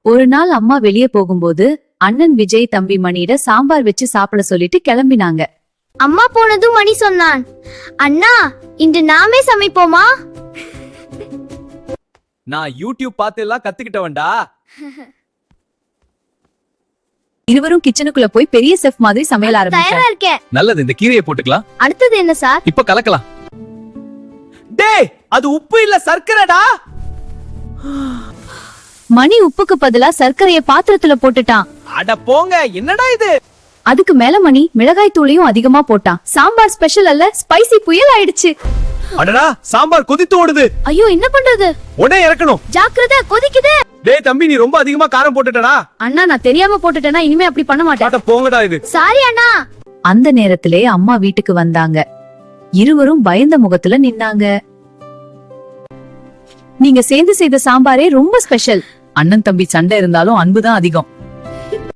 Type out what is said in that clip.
ஒரு நாள் அம்மா வெளியே போகும்போது அண்ணன் விஜய் தம்பி மணியிட சாம்பார் வச்சு சாப்பிட சொல்லிட்டு கிளம்பினாங்க. அம்மா போனதும் மணி சொன்னான், அண்ணா இன்று நாமே சமைப்போமா? நான் யூடியூப் பார்த்து எல்லாம் கத்துக்கிட்டவன்டா. இருவரும் கிச்சனுக்குள்ள போய் பெரிய செஃப் மாதிரி சமையல் தயாரா ஆரம்பிச்சாங்க. இருக்கேன். நல்லது, இந்த கீரையை போட்டுக்கலாம். அடுத்தது என்ன சார்? இப்ப கலக்கலாம். டேய், அது உப்பு இல்ல சர்க்கரைடா. மணி உப்புக்கு பதிலா சர்க்கரையை பாத்திரத்துல போட்டுட்டான். அட போங்க, என்னடா இது? அதுக்கு மேல மணி மிளகாய் தூளையும் அதிகமா போட்டான். சாம்பார் ஸ்பெஷல் அல்ல, ஸ்பைசி புயல் ஆயிடுச்சு. அடடா, சாம்பார் கொதித்து ஓடுது. ஐயோ, என்ன பண்றது? உடனே இறக்கணும். ஜாக்கிரதை, கொதிக்குது. டேய் தம்பி, நீ ரொம்ப அதிகமா காரம் போட்டுட்டடா. அண்ணா, நான் தெரியாம போட்டுட்டேனா? இனிமே அப்படி பண்ண மாட்டேன். அட போங்கடா இது. சாரி அண்ணா. அந்த நேரத்திலே அம்மா வீட்டுக்கு வந்தாங்க. இருவரும் பயந்த முகத்துல நின்னாங்க. நீங்க சேர்ந்து செய்த சாம்பாரே ரொம்ப ஸ்பெஷல். அண்ணன் தம்பி சண்டை இருந்தாலும் அன்புதான் அதிகம்.